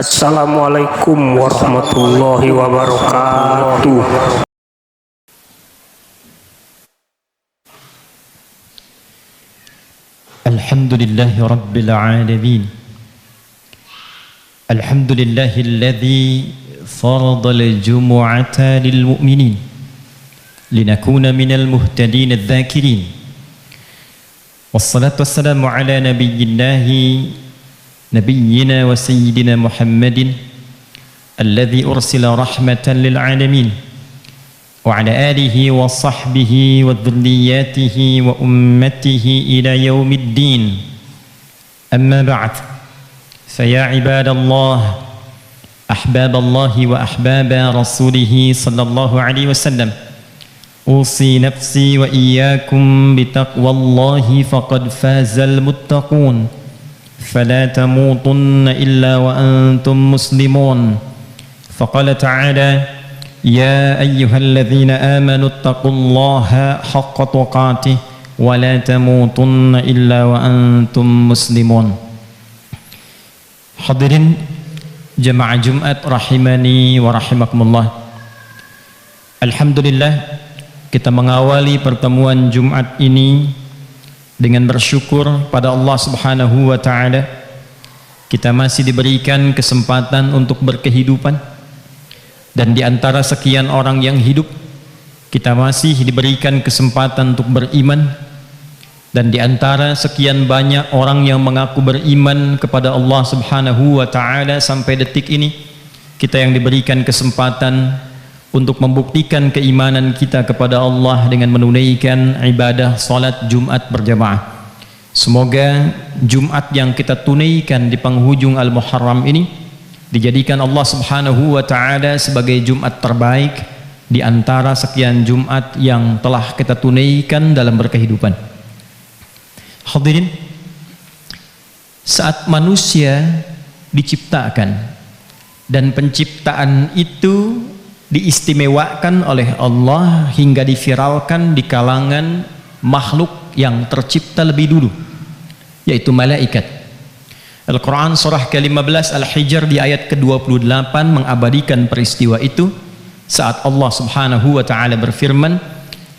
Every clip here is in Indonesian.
Assalamualaikum warahmatullahi wabarakatuh. Alhamdulillahi rabbil alamin. Alhamdulillahilladzi farada al-jumu'ata lil mu'minin linakuna minal muhtadin adh-dhakirin. Wassalatu wassalamu ala nabiyyina wa sayyidina Muhammadin alladzi ursila rahmatan lil alamin wa ala alihi wa sahbihi wa dhurriyyatihi wa ummatihi ila yaumiddin. Amma ba'd, faya ibadallah, ahbaballahi wa ahbaba rasulih sallallahu alaihi wasallam, usi nafsi wa iyyakum bitaqwallahi faqad fazal muttaqun. فلا تموتن إلا وأنتم مسلمون. فقال تعالى: يا أيها الذين آمنوا اتقوا الله حق تقاته ولا تموتن إلا وأنتم مسلمون. Hadirin jemaah Jumat rahimani wa rahimakumullah. Alhamdulillah, kita mengawali pertemuan Jumat ini dengan bersyukur pada Allah Subhanahu wa ta'ala. Kita masih diberikan kesempatan untuk berkehidupan, dan di antara sekian orang yang hidup, kita masih diberikan kesempatan untuk beriman. Dan di antara sekian banyak orang yang mengaku beriman kepada Allah Subhanahu wa ta'ala sampai detik ini, kita yang diberikan kesempatan untuk membuktikan keimanan kita kepada Allah dengan menunaikan ibadah salat Jumat berjamaah. Semoga Jumat yang kita tunaikan di penghujung Al-Muharram ini dijadikan Allah Subhanahu wa ta'ala sebagai Jumat terbaik di antara sekian Jumat yang telah kita tunaikan dalam berkehidupan. Hadirin, saat manusia diciptakan dan penciptaan itu diistimewakan oleh Allah hingga diviralkan di kalangan makhluk yang tercipta lebih dulu, yaitu malaikat. Al-Quran surah ke-15 Al-Hijr di ayat ke-28 mengabadikan peristiwa itu saat Allah Subhanahu wa ta'ala berfirman: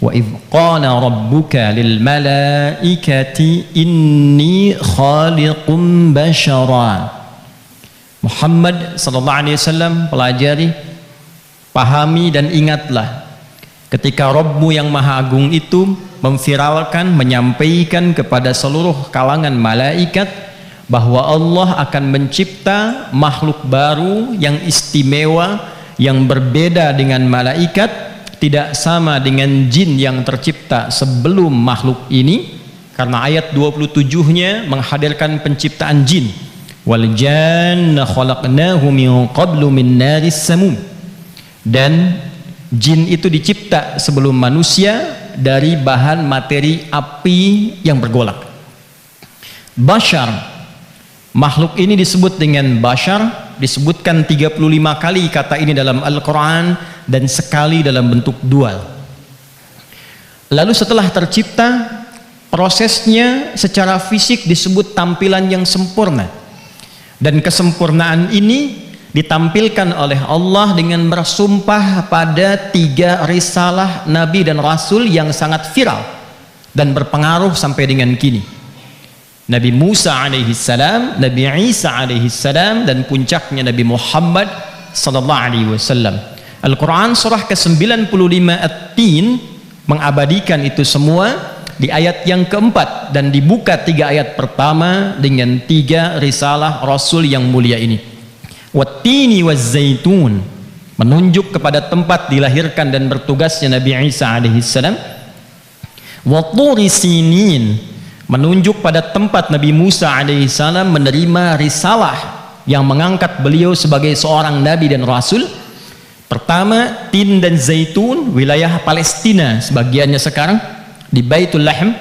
wa idh qala rabbuka lil malaikati inni khaliqum bashara. Muhammad sallallahu alaihi wasallam, pelajari, pahami dan ingatlah ketika Rabbmu yang Maha Agung itu memviralkan, menyampaikan kepada seluruh kalangan malaikat bahwa Allah akan mencipta makhluk baru yang istimewa, yang berbeda dengan malaikat, tidak sama dengan jin yang tercipta sebelum makhluk ini, karena ayat 27-nya menghadirkan penciptaan jin. Wal janna khalaqnahu min qablu min naris samum. Dan jin itu dicipta sebelum manusia dari bahan materi api yang bergolak. Bashar, makhluk ini disebut dengan bashar, disebutkan 35 kali kata ini dalam Al-Quran dan sekali dalam bentuk dual. Lalu setelah tercipta, prosesnya secara fisik disebut tampilan yang sempurna, dan kesempurnaan ini ditampilkan oleh Allah dengan bersumpah pada 3 risalah Nabi dan Rasul yang sangat viral dan berpengaruh sampai dengan kini. Nabi Musa alaihissalam, Nabi Isa alaihissalam, dan puncaknya Nabi Muhammad sallallahu alaihi wasallam. Al-Quran surah ke-95 At-Tin mengabadikan itu semua di ayat yang keempat, dan dibuka 3 ayat pertama dengan 3 risalah Rasul yang mulia ini. Wattini wazzaitun, menunjuk kepada tempat dilahirkan dan bertugasnya Nabi Isa alaihissalam. Watturi sinin, menunjuk pada tempat Nabi Musa alaihissalam menerima risalah yang mengangkat beliau sebagai seorang nabi dan rasul. Pertama, Tin dan Zaitun, wilayah Palestina sebagiannya sekarang, di Baitul Lahm.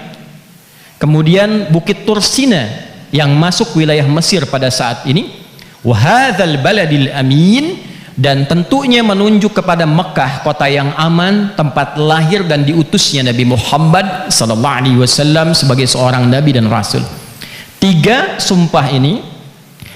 Kemudian Bukit Tursina yang masuk wilayah Mesir pada saat ini. Wahadzal baladil amin, dan tentunya menunjuk kepada Mekah, kota yang aman, tempat lahir dan diutusnya Nabi Muhammad sallallahu alaihi wasallam sebagai seorang nabi dan rasul. 3 sumpah ini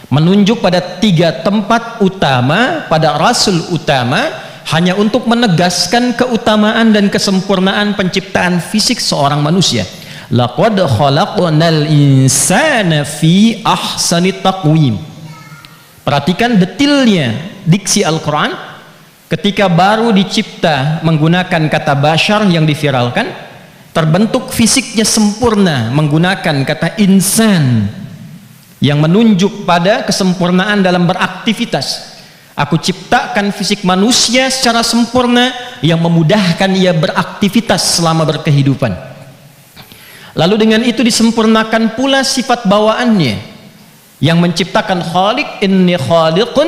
menunjuk pada 3 tempat utama, pada rasul utama, hanya untuk menegaskan keutamaan dan kesempurnaan penciptaan fisik seorang manusia. Laqad khalaqnal insana fi ahsani taqwim. Perhatikan detailnya diksi Al-Quran ketika baru dicipta menggunakan kata bashar yang diviralkan, terbentuk fisiknya sempurna menggunakan kata insan yang menunjuk pada kesempurnaan dalam beraktivitas. Aku ciptakan fisik manusia secara sempurna yang memudahkan ia beraktivitas selama berkehidupan. Lalu dengan itu disempurnakan pula sifat bawaannya yang menciptakan khaliq, inni khaliqun,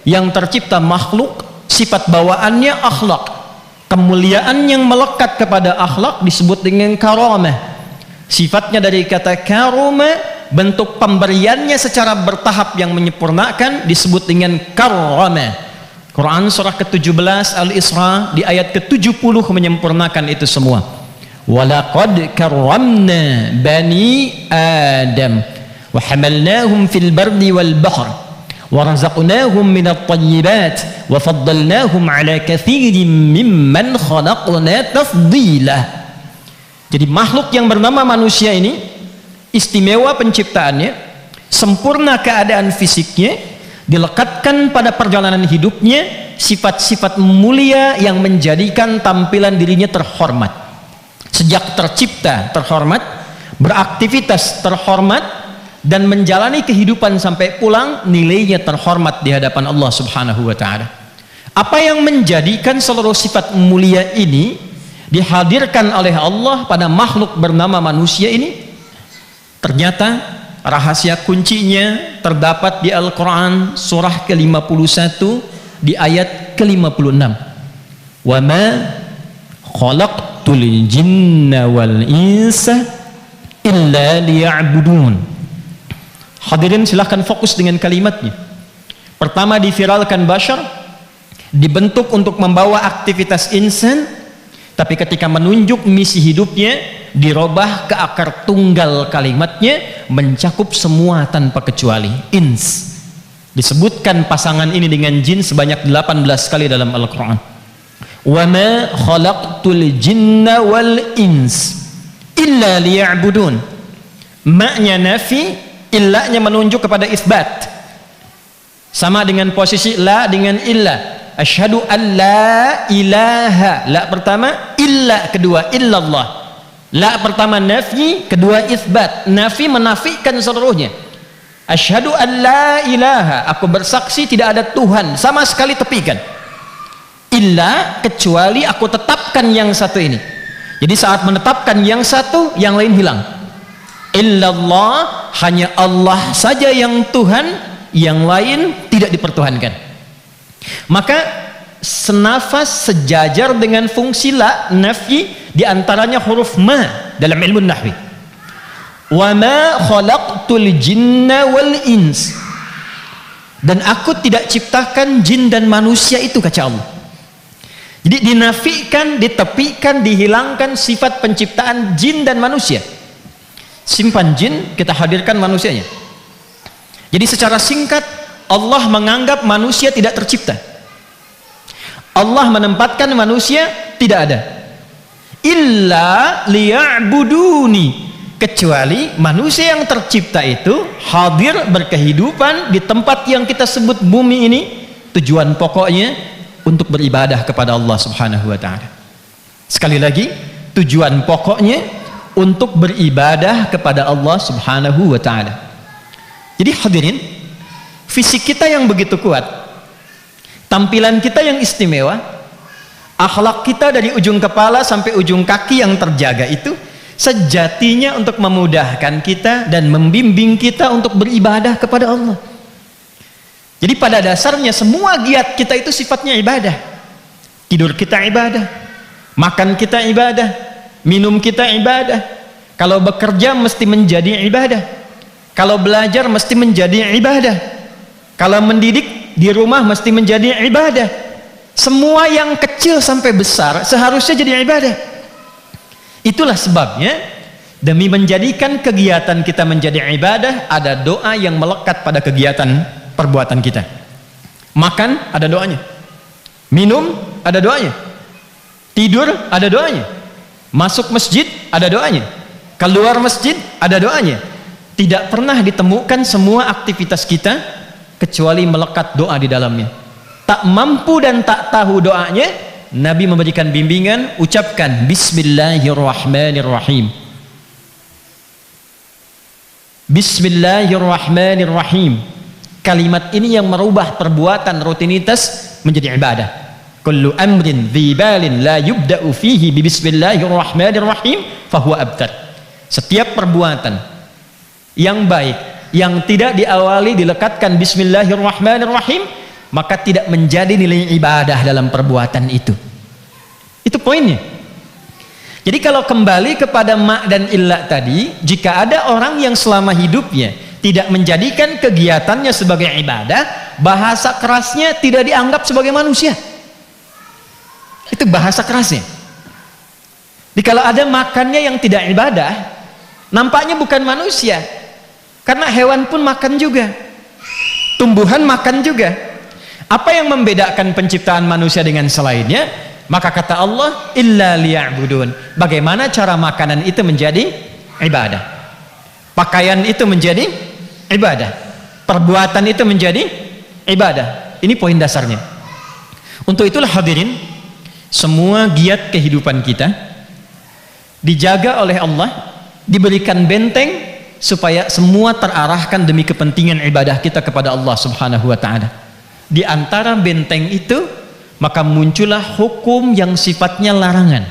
yang tercipta makhluk, sifat bawaannya akhlak. Kemuliaan yang melekat kepada akhlak disebut dengan karamah. Sifatnya dari kata karama, bentuk pemberiannya secara bertahap yang menyempurnakan disebut dengan karamah. Quran surah ke-17 Al-Isra di ayat ke-70 menyempurnakan itu semua. Walaqad karramna bani Adam wa hamalnahum fil bardi wal bahr wa razaqnahum minat thayyibat wa faddalnahum ala katsirin mimman khalaqna tafdila. Jadi makhluk yang bernama manusia ini istimewa penciptaannya, sempurna keadaan fisiknya, dilekatkan pada perjalanan hidupnya sifat-sifat mulia yang menjadikan tampilan dirinya terhormat. Sejak tercipta terhormat, beraktivitas terhormat, dan menjalani kehidupan sampai pulang nilainya terhormat di hadapan Allah Subhanahu wa ta'ala. Apa yang menjadikan seluruh sifat mulia ini dihadirkan oleh Allah pada makhluk bernama manusia ini? Ternyata rahasia kuncinya terdapat di Al-Quran surah ke-51 di ayat ke-56. Wa ma khalaqtul jinna wal insa illa liya'budun. Hadirin silahkan fokus dengan kalimatnya. Pertama diviralkan bashar, dibentuk untuk membawa aktivitas insan, tapi ketika menunjuk misi hidupnya dirubah ke akar tunggal kalimatnya, mencakup semua tanpa kecuali, ins. Disebutkan pasangan ini dengan jin sebanyak 18 kali dalam Al-Quran. Wa ma khalaqtul jinna wal ins illa liya'budun. Maknya nafi, illanya menunjuk kepada isbat. Sama dengan posisi la dengan illa. Asyhadu an la ilaha, la pertama, illa kedua, illallah. La pertama nafi, kedua isbat. Nafi menafikan seluruhnya. Asyhadu an la ilaha, aku bersaksi tidak ada Tuhan sama sekali, tepikan. Illa, kecuali aku tetapkan yang satu ini. Jadi saat menetapkan yang satu, yang lain hilang. Illallah, hanya Allah saja yang Tuhan, yang lain tidak dipertuhankan. Maka senafas, sejajar dengan fungsi la, nafi, diantaranya huruf ma dalam ilmu nahwi. Wa ma khalaqtul jinna wal ins, dan aku tidak ciptakan jin dan manusia itu, kata Allah. Jadi dinafikan, ditepikan, dihilangkan sifat penciptaan jin dan manusia. Simpan jin, kita hadirkan manusianya. Jadi secara singkat Allah menganggap manusia tidak tercipta. Allah menempatkan manusia tidak ada. Illa liya'buduni, kecuali manusia yang tercipta itu hadir berkehidupan di tempat yang kita sebut bumi ini, tujuan pokoknya untuk beribadah kepada Allah Subhanahu wa ta'ala. Sekali lagi, tujuan pokoknya untuk beribadah kepada Allah Subhanahu wa ta'ala. Jadi hadirin, fisik kita yang begitu kuat, tampilan kita yang istimewa, akhlak kita dari ujung kepala sampai ujung kaki yang terjaga itu sejatinya untuk memudahkan kita dan membimbing kita untuk beribadah kepada Allah. Jadi pada dasarnya semua giat kita itu sifatnya ibadah. Tidur kita ibadah, makan kita ibadah, minum kita ibadah. Kalau bekerja mesti menjadi ibadah. Kalau belajar mesti menjadi ibadah. Kalau mendidik di rumah mesti menjadi ibadah. Semua yang kecil sampai besar seharusnya jadi ibadah. Itulah sebabnya Demi menjadikan kegiatan kita menjadi ibadah, ada doa yang melekat pada kegiatan perbuatan kita. Makan, ada doanya. Minum, ada doanya. Tidur, ada doanya. Masuk masjid, ada doanya. Keluar masjid, ada doanya. Tidak pernah ditemukan semua aktivitas kita kecuali melekat doa di dalamnya. Tak mampu dan tak tahu doanya, Nabi memberikan bimbingan, ucapkan Bismillahirrahmanirrahim. Bismillahirrahmanirrahim. Kalimat ini yang merubah perbuatan rutinitas menjadi ibadah. Kullu amrin dzibalin la yubda'u fihi bi bismillahirrahmanirrahim fahuwa abtar. Setiap perbuatan yang baik yang tidak diawali dilekatkan bismillahirrahmanirrahim, maka tidak menjadi nilai ibadah dalam perbuatan itu. Itu poinnya. Jadi kalau kembali kepada ma' dan illa tadi, jika ada orang yang selama hidupnya tidak menjadikan kegiatannya sebagai ibadah, bahasa kerasnya tidak dianggap sebagai manusia. Itu bahasa kerasnya. Jadi kalau ada makannya yang tidak ibadah, nampaknya bukan manusia. Karena hewan pun makan juga. Tumbuhan makan juga. Apa yang membedakan penciptaan manusia dengan selainnya? Maka kata Allah, illa liya'budun. Bagaimana cara makanan itu menjadi ibadah? Pakaian itu menjadi ibadah. Perbuatan itu menjadi ibadah. Ini poin dasarnya. Untuk itulah hadirin, semua giat kehidupan kita dijaga oleh Allah, diberikan benteng supaya semua terarahkan demi kepentingan ibadah kita kepada Allah Subhanahu wa taala. Di antara benteng itu, maka muncullah hukum yang sifatnya larangan.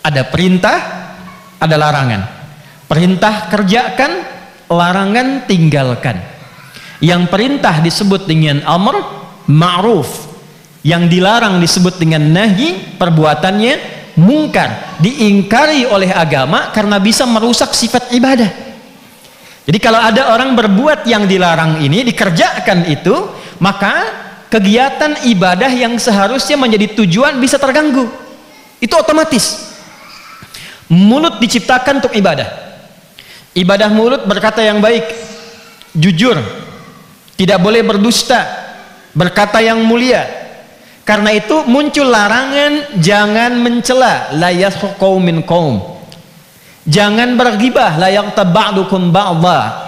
Ada perintah, ada larangan. Perintah kerjakan, larangan tinggalkan. Yang perintah disebut dengan amr ma'ruf, yang dilarang disebut dengan nahi, perbuatannya mungkar, diingkari oleh agama karena bisa merusak sifat ibadah. Jadi kalau ada orang berbuat yang dilarang ini, dikerjakan itu, maka kegiatan ibadah yang seharusnya menjadi tujuan bisa terganggu. Itu otomatis. Mulut diciptakan untuk ibadah. Ibadah mulut berkata yang baik, jujur, tidak boleh berdusta, berkata yang mulia. Karena itu muncul larangan jangan mencela, la yaskhar qaum min qaum. Jangan berghibah, la yaghtab ba'dukum ba'dha.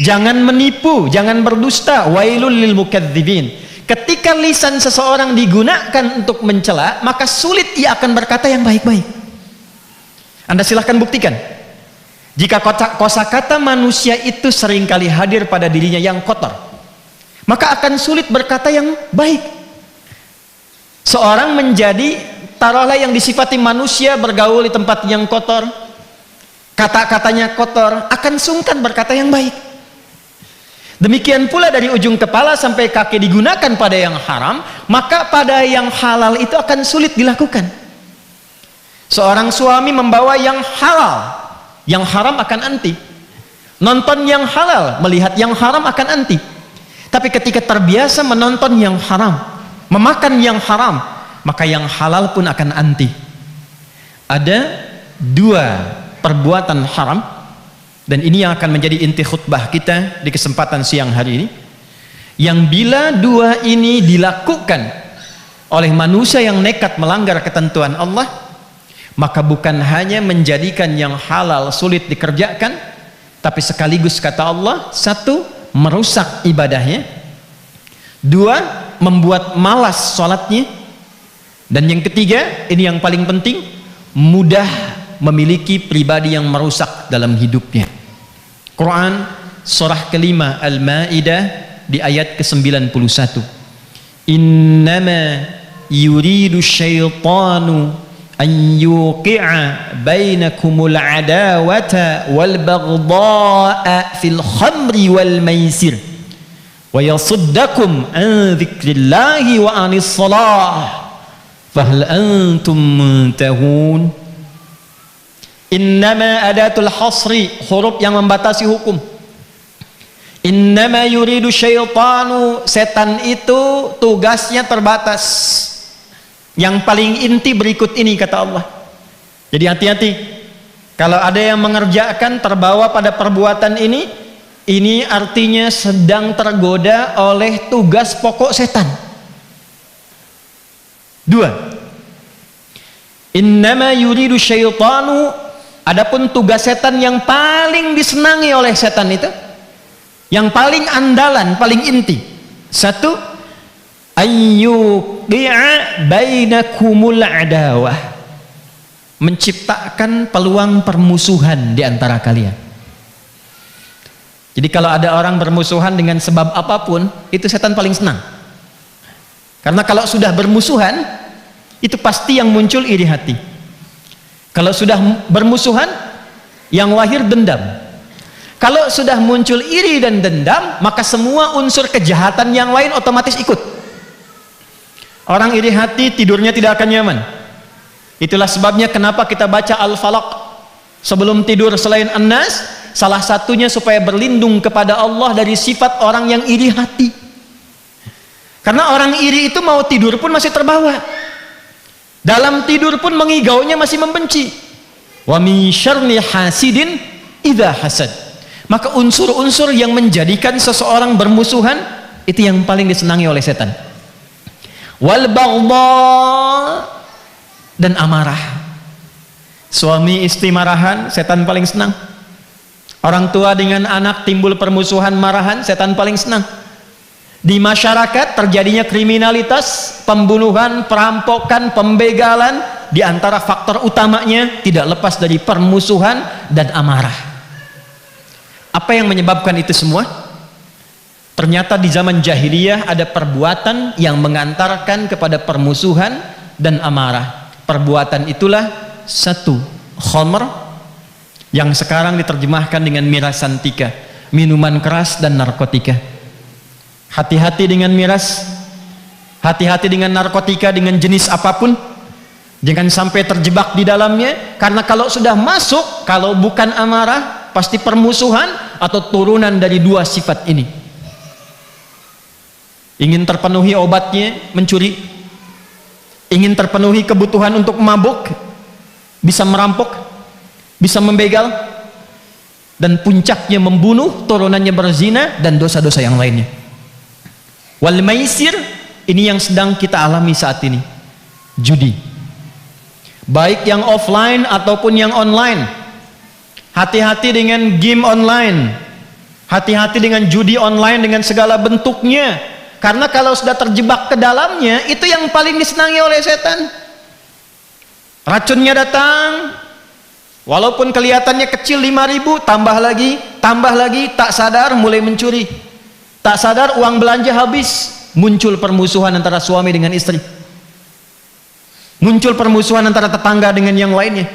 Jangan menipu, jangan berdusta, wailul lil mukadzibin. Ketika lisan seseorang digunakan untuk mencela, maka sulit ia akan berkata yang baik-baik. Anda silahkan buktikan. Jika kosakata manusia itu seringkali hadir pada dirinya yang kotor, maka akan sulit berkata yang baik. Seorang menjadi, taruhlah yang disifati manusia bergaul di tempat yang kotor, kata-katanya kotor, akan sungkan berkata yang baik. Demikian pula dari ujung kepala sampai kaki digunakan pada yang haram, maka pada yang halal itu akan sulit dilakukan. Seorang suami membawa yang halal, yang haram akan anti. Nonton yang halal, melihat yang haram akan anti. Tapi ketika terbiasa menonton yang haram, memakan yang haram, maka yang halal pun akan anti. Ada dua perbuatan haram, dan ini yang akan menjadi inti khutbah kita di kesempatan siang hari ini, yang bila dua ini dilakukan oleh manusia yang nekat melanggar ketentuan Allah, maka bukan hanya menjadikan yang halal sulit dikerjakan, tapi sekaligus kata Allah, satu, merusak ibadahnya, dua, membuat malas sholatnya, dan yang ketiga, ini yang paling penting, mudah memiliki pribadi yang merusak dalam hidupnya. Quran surah kelima Al-Maidah di ayat ke-91. Innama yuridu syaitanu an yuqi'a bainakumul adawata wal baghdha'a fil khamri wal maisir wa yasuddakum an dzikrillahi wa anis shalah fahal antum muntahun. Innama adatul hasri, huruf yang membatasi hukum. Innama yuridu syaitanu, setan itu tugasnya terbatas. Yang paling inti berikut ini kata Allah. Jadi hati-hati. Kalau ada yang mengerjakan terbawa pada perbuatan ini artinya sedang tergoda oleh tugas pokok setan. 2. Innama yuridu syaitanu, adapun tugas setan yang paling disenangi oleh setan itu, yang paling andalan, paling inti. 1. Ayyuqi'a bainakumul adawah, menciptakan peluang permusuhan di antara kalian. Jadi kalau ada orang bermusuhan dengan sebab apapun, itu setan paling senang. Karena kalau sudah bermusuhan, itu pasti yang muncul iri hati. Kalau sudah bermusuhan, yang lahir dendam. Kalau sudah muncul iri dan dendam, maka semua unsur kejahatan yang lain otomatis ikut. Orang iri hati tidurnya tidak akan nyaman. Itulah sebabnya kenapa kita baca Al-Falaq sebelum tidur selain An-Nas, salah satunya supaya berlindung kepada Allah dari sifat orang yang iri hati. Karena orang iri itu mau tidur pun masih terbawa, dalam tidur pun mengigaunya masih membenci. Wa min syarri hasidin idza hasad. Maka unsur-unsur yang menjadikan seseorang bermusuhan itu yang paling disenangi oleh setan. Wal baghdha, dan amarah. Suami istri marahan, setan paling senang. Orang tua dengan anak timbul permusuhan, marahan, setan paling senang. Di masyarakat terjadinya kriminalitas, pembunuhan, perampokan, pembegalan, di antara faktor utamanya tidak lepas dari permusuhan dan amarah. Apa yang menyebabkan itu semua? Ternyata di zaman jahiliyah ada perbuatan yang mengantarkan kepada permusuhan dan amarah. Perbuatan itulah 1. Khamr, yang sekarang diterjemahkan dengan miras santika, minuman keras dan narkotika. Hati-hati dengan miras, hati-hati dengan narkotika, dengan jenis apapun. Jangan sampai terjebak di dalamnya, karena kalau sudah masuk, kalau bukan amarah, pasti permusuhan atau turunan dari 2 sifat ini. Ingin terpenuhi obatnya, mencuri. Ingin terpenuhi kebutuhan untuk mabuk, bisa merampok, bisa membegal, dan puncaknya membunuh, turunannya berzina dan dosa-dosa yang lainnya. Wal maisir, ini yang sedang kita alami saat ini, judi, baik yang offline ataupun yang online. Hati-hati dengan game online, hati-hati dengan judi online dengan segala bentuknya. Karena kalau sudah terjebak ke dalamnya, itu yang paling disenangi oleh setan. Racunnya datang, walaupun kelihatannya kecil 5.000, tambah lagi, tak sadar mulai mencuri. Tak sadar uang belanja habis, muncul permusuhan antara suami dengan istri. Muncul permusuhan antara tetangga dengan yang lainnya.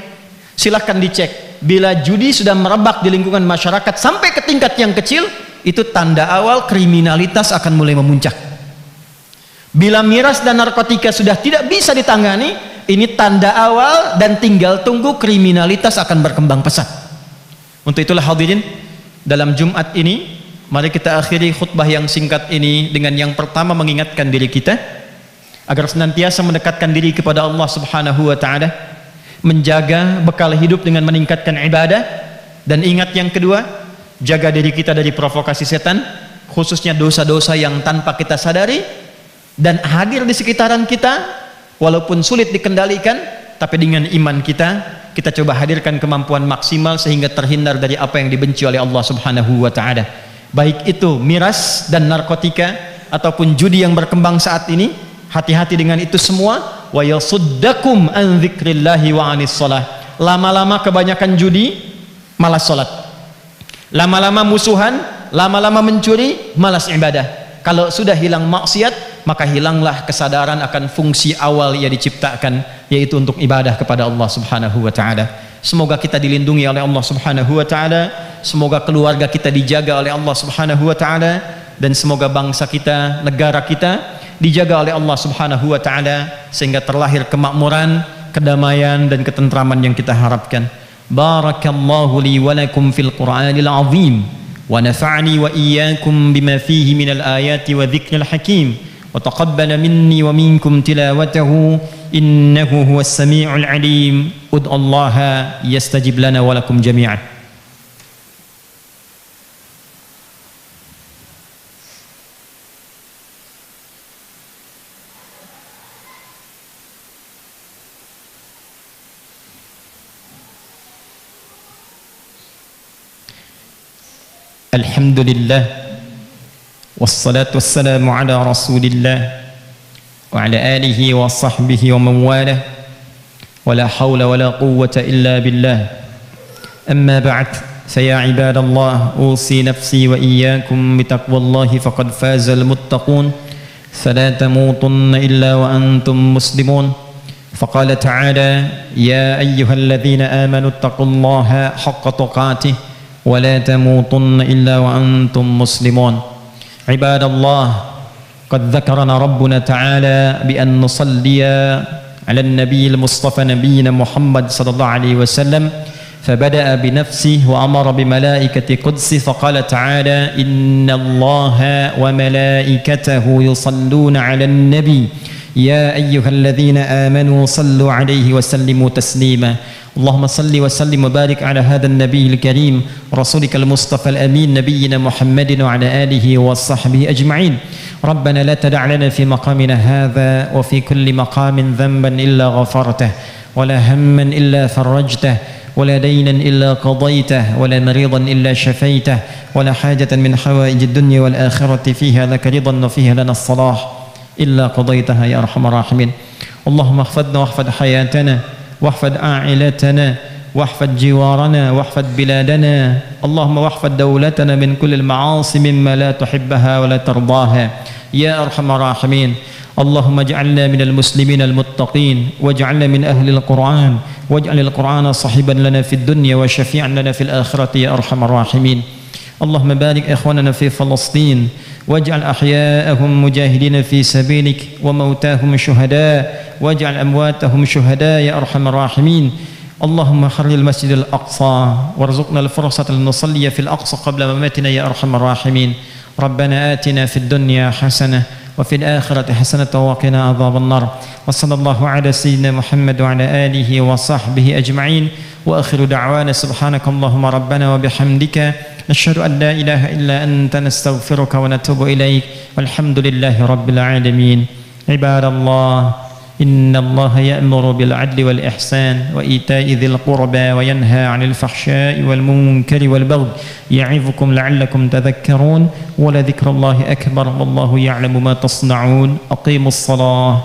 Silahkan dicek, bila judi sudah merebak di lingkungan masyarakat sampai ke tingkat yang kecil, itu tanda awal kriminalitas akan mulai memuncak. Bila miras dan narkotika sudah tidak bisa ditangani, ini tanda awal dan tinggal tunggu kriminalitas akan berkembang pesat. Untuk itulah hadirin, dalam Jumat ini mari kita akhiri khutbah yang singkat ini dengan yang pertama mengingatkan diri kita agar senantiasa mendekatkan diri kepada Allah Subhanahu wa taala, menjaga bekal hidup dengan meningkatkan ibadah, dan ingat yang kedua, jaga diri kita dari provokasi setan, khususnya dosa-dosa yang tanpa kita sadari dan hadir di sekitaran kita, walaupun sulit dikendalikan, tapi dengan iman kita coba hadirkan kemampuan maksimal sehingga terhindar dari apa yang dibenci oleh Allah Subhanahu wa taala. Baik itu miras dan narkotika ataupun judi yang berkembang saat ini, hati-hati dengan itu semua. Wa yasuddakum an dzikrillahi wa anis shalah. Lama-lama kebanyakan judi, malas salat. Lama-lama musuhan, lama-lama mencuri, malas ibadah. Kalau sudah hilang maksiat, maka hilanglah kesadaran akan fungsi awal ia diciptakan, yaitu untuk ibadah kepada Allah Subhanahu wa taala. Semoga kita dilindungi oleh Allah Subhanahu wa taala, semoga keluarga kita dijaga oleh Allah Subhanahu wa taala, dan semoga bangsa kita, negara kita dijaga oleh Allah Subhanahu wa taala sehingga terlahir kemakmuran, kedamaian dan ketentraman yang kita harapkan. Barakallahu li wa lakum fil Qur'anil azim wa nafa'ani wa iyyakum bima fihi minal ayati wa dzikril hakim وتقبل مني ومنكم تلاوته إنه هو السميع العليم ادعوا الله يستجب لنا ولكم جميعا. الحمد لله والصلاة والسلام على رسول الله وعلى آله وصحبه ومن والاه ولا حول ولا قوة إلا بالله. أما بعد فيا عباد الله أوصي نفسي وإياكم بتقوى الله فقد فاز المتقون فلا تموتن إلا وأنتم مسلمون. فقال تعالى يا أيها الذين آمنوا اتقوا الله حق تقاته ولا تموتن إلا وأنتم مسلمون. عباد الله قد ذكرنا ربنا تعالى بأن نصلي على النبي المصطفى نبينا محمد صلى الله عليه وسلم فبدأ بنفسه وأمر بملائكة قدسه فقال تعالى إن الله وملائكته يصلون على النبي يا أيها الذين آمنوا صلوا عليه وسلموا تسليما. اللهم صل وسلم وبارك على هذا النبي الكريم رسولك المصطفى الأمين نبينا محمد وعلى آله وصحبه أجمعين. ربنا لا تدع لنا في مقامنا هذا وفي كل مقام ذنبا إلا غفرته ولا هما إلا فرجته ولا دينا إلا قضيته ولا مريضا إلا شفيته ولا حاجة من حوائج الدنيا والآخرة فيها لك رضا وفيها لنا الصلاح إلا قضيتها يا أرحم الراحمين. اللهم احفظنا واحفظ حياتنا واحفظ عائلتنا واحفظ جوارنا واحفظ بلادنا. اللهم واحفظ دولتنا من كل المعاصي مما لا تحبها ولا ترضاها يا أرحم الراحمين. اللهم اجعلنا من المسلمين المتقين واجعلنا من أهل القرآن واجعل القرآن صاحبا لنا في الدنيا وشفيعا لنا في الآخرة يا أرحم الراحمين. اللهم بارك إخواننا في فلسطين واجعل أحياءهم مجاهدين في سبيلك وموتاهم شهداء واجعل أمواتهم شهداء يا أرحم الراحمين. اللهم حرر المسجد الأقصى وارزقنا الفرصة لنصلي في الأقصى قبل مماتنا يا أرحم الراحمين. ربنا آتنا في الدنيا حسنة وفي الآخرة حسنة وقنا عذاب النار. وصلى الله على سيدنا محمد وعلى آله وصحبه أجمعين وآخر دعوانا سبحانك اللهم ربنا وبحمدك نشهد أن لا إله إلا أنت نستغفرك ونتوب إليك والحمد لله رب العالمين. عباد الله إن الله يأمر بالعدل والإحسان وإيتاء ذي القربى وينهى عن الفحشاء والمنكر والبغي يعظكم لعلكم تذكرون ولذكر الله أكبر والله يعلم ما تصنعون. أقيموا الصلاة.